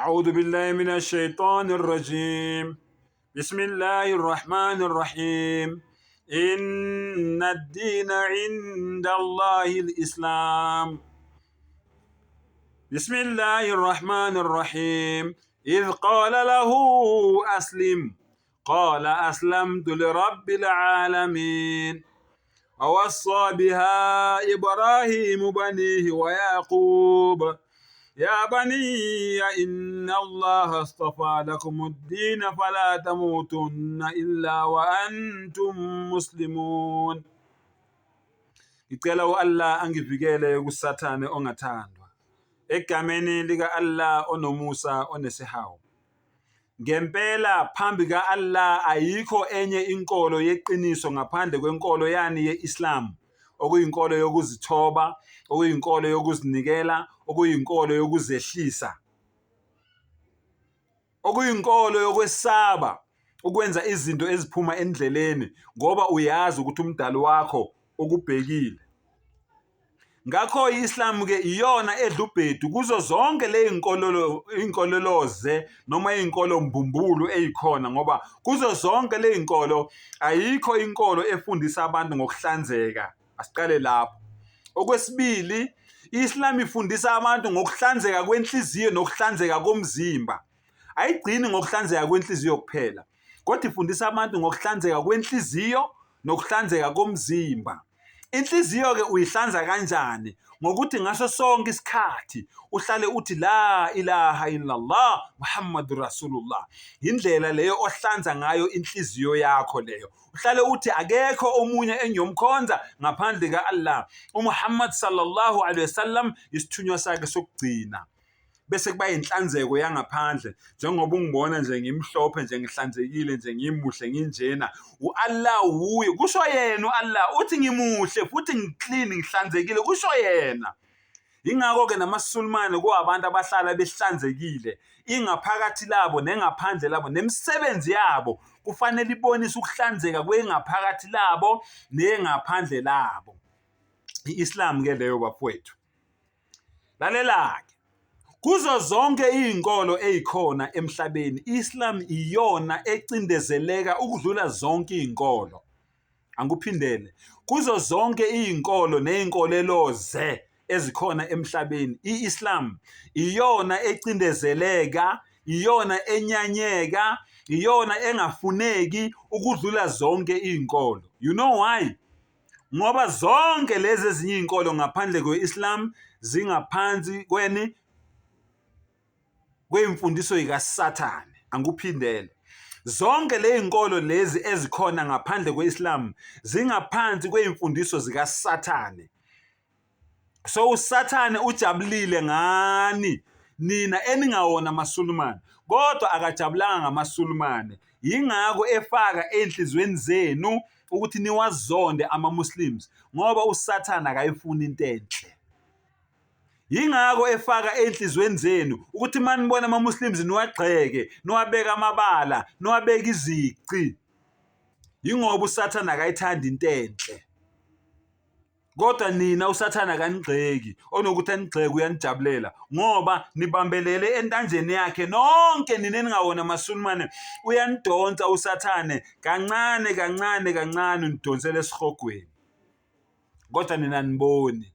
أعوذ بالله من الشيطان الرجيم. بسم الله الرحمن الرحيم. إن الدين عند الله الإسلام. بسم الله الرحمن الرحيم. إذ قال له أسلم قال أسلمت لرب العالمين. ووصى بها إبراهيم بنيه ويعقوب يا بني إن الله اصطفى لكم الدين فلا تموتن إلا وأنتم مسلمون. Ngicela uAllah angivikele kusathane ongathandwa. Egameni lika Allah onomusa onesihawu. Ngempela phambi kaAllah ayikho enye inkolo yeqiniso ngaphandle kwenkolo yani yeIslam. Okuyinkolo yokuzithoba, okuyinkolo yokuzinikela, okuyinkolo yokuzehlisa, okuyinkolo yokwesaba ukwenza izinto eziphuma endleleni ngoba uyazi ukuthi umdali wakho ukubhekile. Ngakho iIslam ke iyona edlubhedu kuzo zonke le inkololoze noma inkolo mbumbulu eyikhona ngoba kuzo zonke le inkolo ayikho inkolo efundisa abantu ngokuhlanzeka. Asiqale lapho. Okwesibili, iIslam ifundisa abantu ngokuhlanzeka kwenhliziyo nokuhlanzeka komzimba. Ayigcini ngokuhlanzeka kwenhliziyo kuphela, kodwa ifundisa abantu ngokuhlanzeka kwenhliziyo nokuhlanzeka komzimba. Inhliziyo ke uyihlanza kanjani? Ngokuthi ngaso sonke isikhathi uhlale uthi la ilaha illallah Muhammadur Rasulullah. Indlela leyo ohlanza ngayo inhliziyo yakho leyo. Uhlale uthi akekho omunye engiyomkhonza ngaphandle kaAllah. uMuhammad sallallahu alaihi wasallam isithunywa sakhe sokugcina. Bese kuba inhlanzeko yangaphandle njengoba ungibona nje ngimhlophe nje ngihlanzekile nje ngimuhle nginjena. uAllah uye kusho yena uAllah uthi ngimuhle futhi ngiclean ngihlanzekile kusho yena. Ingakho ke namasulmane kuabantu abahlala behlanzekile ingaphakathi labo nengaphandle labo nemisebenzi yabo kufanele ibonise ukuhlanzeka kwengaphakathi labo nengaphandle labo. iIslam ke leyo bafowethu. Lalela ke. Kuzo zonke izinkolo ezikhona emhlabeni, iIslam iyona ecindezeleka ukudlula zonke izinkolo. Anguphindele. Kuzo zonke izinkolo nezinkoleloze ezikhona emhlabeni, iIslam iyona ecindezeleka, iyona enyanyeka, iyona engafuneki ukudlula zonke izinkolo. You know why? Ngoba zonke lezi ezinye izinkolo ngaphandle kweIslam zingaphansi kwemfundiso ikaSathane. Anguphindele. Zonke le inkolo lezi ezikhona ngaphandle kweIslam zingaphansi kwemfundiso zikaSathane. So uSathane ujabulile ngani nina eningawona amasulumane, kodwa akajabulanga ngamasulumane. Yingakho efaka enhlizweni zenu ukuthi niwazonde amaMuslims ngoba uSathane akayifuni into enhle. Yingakho efaka enhlizweni zenu ukuthi manibona amaMuslims niwagxeke, niwabeka amabala, niwabeka izici. Yingoba uSathane akayithanda into enhle. Kodwa nina uSathane akanigxeki, onokuthi anigxeke uyanijabulela ngoba nibambelele entanjeni yakhe nonke nina eningawona amasulumane. Uyanidonsa uSathane kancane kancane kancane nidonsele esihogweni. Kodwa nina niboni.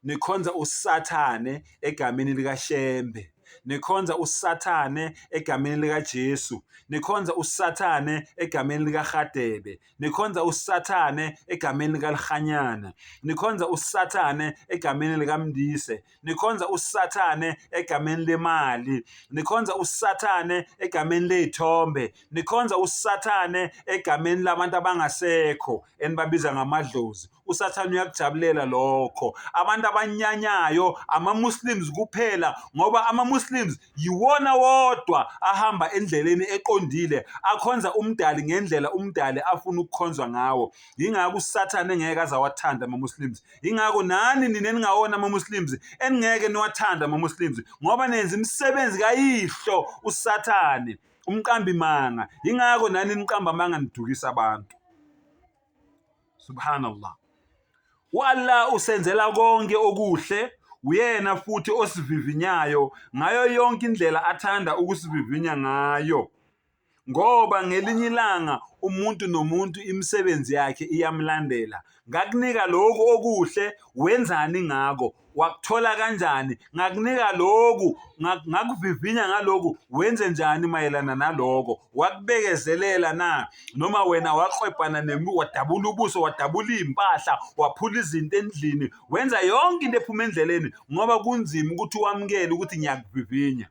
Nikhonza uSathane egameni likaShembe, nikhonza uSathane egameni likaJesu, nikhonza uSathane egameni likaHadebe, nikhonza uSathane egameni likaLhanyana, nikhonza uSathane egameni likaMndise, nikhonza uSathane egameni lemali, nikhonza uSathane egameni lezithombe, nikhonza uSathane egameni labantu abangasekho enibabiza ngamadlozi. uSathane uyakujabulela lokho. Abantu abanyanyayo amaMuslims kuphela ngoba amaMuslims yiwona wodwa ahamba endleleni eqondile akhonza umdali ngendlela umdali afuna ukukhonzwa ngawo. Yingakho uSathane engeke azawathanda amaMuslims. Yingakho nani nina eningawona amaMuslims engeke niwathanda amaMuslims ngoba nenza imisebenzi kayihlo uSathane, umqambi manga. Yingakho nani niqamba manga nidukisa abantu. Subhanallah. uAllah usenzela konke okuhle, uyena futhi osivivinyayo ngayo yonke indlela athanda ukusivivinya ngayo. Ngoba ngelinye ilanga umuntu nomuntu imisebenzi yakhe iyamlandela. Ngakunika lokhu okuhle, wenzani ngako? Wakuthola kanjani? Ngakunika lokhu, ngakuvivinya ngaloku, wenze njani mayelana naloko? Wakubekezelela na? Noma wena waqhwebhana wadabula ubuso, wadabula impahla, waphula izinto endlini, wenza yonke into ephuma endleleni ngoba kunzima ukuthi wamukele ukuthi ngiyakuvivinya.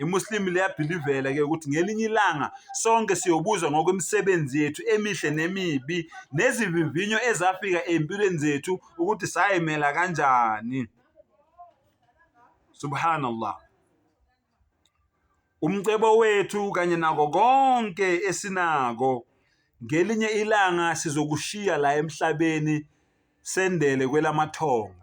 iMuslim liyabhilivela ke ukuthi ngelinye ilanga sonke siyobuzwa ngokwemisebenzi yethu emihle nemibi nezivivinyo ezafika empilweni zethu ukuthi sayimela kanjani. Subhanallah. Umcebo wethu kanye nako konke esinako ngelinye ilanga sizokushiya la emhlabeni sendele kwelamathongo.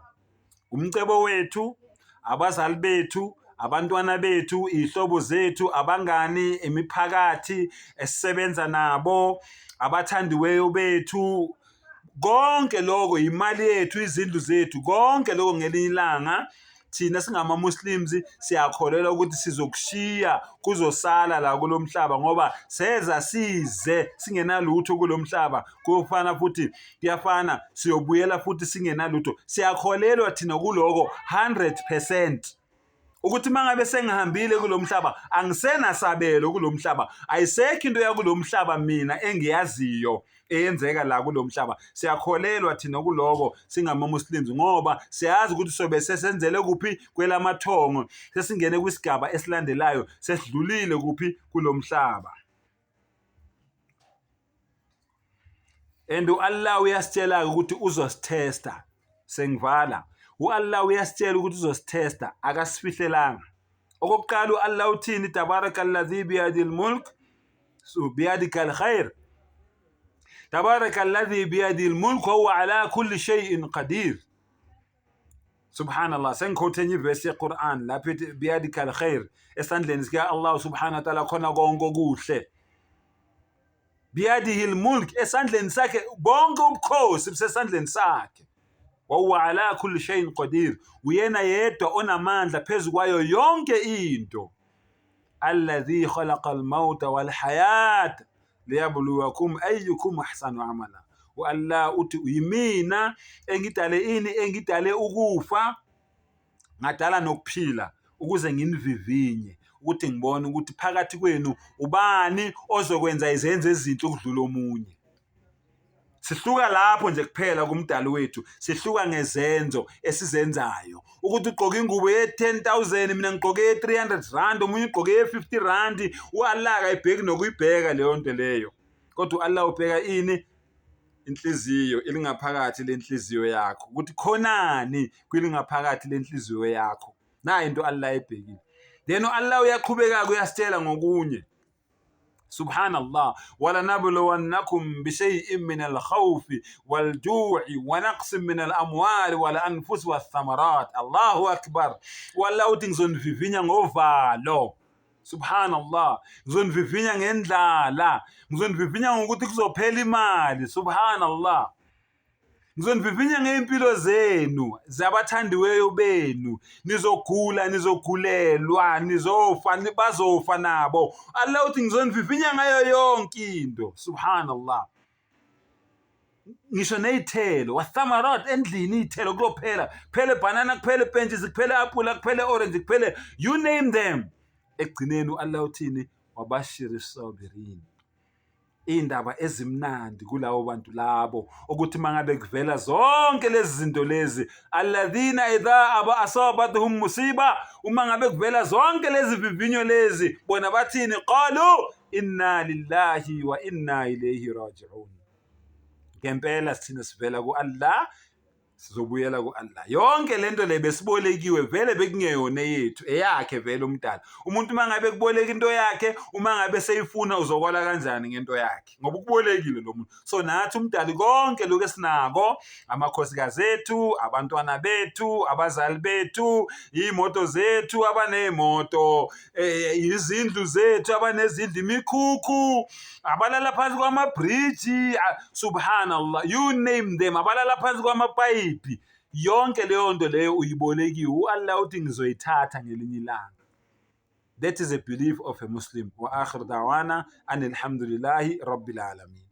Umcebo wethu, abazali bethu, abantwana bethu, ihlobo zethu, abangani, imiphakathi esisebenza nabo, abathandiweyo bethu, konke lokho, imali yethu, izindlu zethu, konke lokho ngelinye ilanga thina singama-Muslims siyakholelwa ukuthi sizokushiya kuzosala la kulomhlaba ngoba seza size singenalutho kulomhlaba. Kuyafana siyobuyela futhi singenalutho. Siyakholelwa thina kuloko 100%. Ukuthi mangabe sengihambile kulomhlaba angisenasabelo kulomhlaba, ayisekho into yakulomhlaba mina engiyaziyo eyenzeka la kulomhlaba. Siyakholelwa thina kuloko singama-Muslims ngoba siyazi ukuthi sobe sesenzele kuphi kwelamathongo, sesingene kwisigaba esilandelayo, sesidlulile kuphi kulomhlaba. And Allah uyasitshela ukuthi uzosithesta. Sengivala. Allah uyasitshela ukuthi uzosithesta, akasifihlelanga. Okokuqala Allah uthini? Tabarakalladhi biyadil mulk biyadikal khair. Tabarakalladhi biyadil mulk wa huwa ala kulli shay'in qadir. Subhanallah. Sengikhothe ivesi yeQuran lapho biyadikal khair, esandleni sika Allah subhanahu wa ta'ala khona konke okuhle. Biyadihil mulk, esandleni sakhe bonke ubukhosi busesandleni sakhe. Wa ala kulli shay'in qadir, uyena yedwa onamandla phezu kwayo yonke into. Alladhi khalaqa al-mauta wal hayat liyabluwakum ayyukum ahsanu amala. Allah uthi uyimina engidale ukufa, ngadala nokuphila ukuze nginivivinye, ukuthi ngibone ukuthi phakathi kwenu ubani ozokwenza izenzo ezinhle ukudlula omunye. Sihluka lapho nje kuphela kumdali wethu, sihluka ngezenzo esizenzayo. Ukuthi ugqoka ingubo ye10,000 mina ngigqoke ye300 omunye ugqoke ye50 Allah akayibheki nokuyibheka leyo nto leyo. Kodwa Allah ubheka ini? Inhliziyo, ilingaphakathi lenhliziyo yakho, ukuthi khonani kwilingaphakathi lenhliziyo yakho. Na into Allah ebhekile. Then Allah uyaqhubeka uyasitshela ngokunye. Subhanallah. وَلَنَبْلُوَنَّكُمْ بِشَيْءٍ مِّنَ الْخَوْفِ وَالْجُوعِ وَنَقْصٍ مِّنَ الْأَمْوَالِ وَالْأَنفُسِ وَالثَّمَرَاتِ. Allahu Akbar. Wallah uthi ngizonivivinya ngovalo. Subhanallah. Ngizonivivinya ngendlala, ngizonivivinya ngokuthi kuzophela imali. Subhanallah. Ngizonivivinya ngeimpilo zenu, zabathandiweyo benu, nizogula, nizogulelwa, nizofa, bazofa nabo. Allah uthi ngizonivivinya ngayo yonke into. Subhanallah. Ngisho nezithelo, wathamarat, endlini izithelo kuphela, kuphele banana, kuphele peaches, kuphele apple, kuphele orange, kuphele you name them. Ekugcineni Allah uthini? Wabashiri sabirin. Indaba ezimnandi kulawo bantu labo ukuthi mangabe kuvela zonke lezi zinto lezi, alladhina idha asabatuhum musiba, uma ngabe kuvela zonke lezi vivinyo lezi, bona bathini? Qalu inna lillahi wa inna ilayhi raji'un. Ngempela sithina sivela ku Allah, sizobuyela ku Allah. Yonke lento le besibolekiwe vele bekungeyona yethu, eyakhe vele umdala. Umuntu mangabe kuboleka into yakhe, uma ngabe seyifuna uzokwala kanjani ngento yakhe ngoba ukubolekile lo muntu. So nathi umdali konke lokho esinako, amakhosikazi ethu, abantwana bethu, abazali bethu, imoto zethu, abanemoto, izindlu zethu, abanezindlu, imikhukhu, abalala phansi kwamabridge, subhanallah, you name them, abalala phansi kwamapayipi. yonke leyo nto leyo uyibolekiwe, u-Allah uthi ngizoyithatha ngelinye ilanga. That is a belief of a Muslim. Wa akhir da'wana anil hamdulillahi rabbil alamin.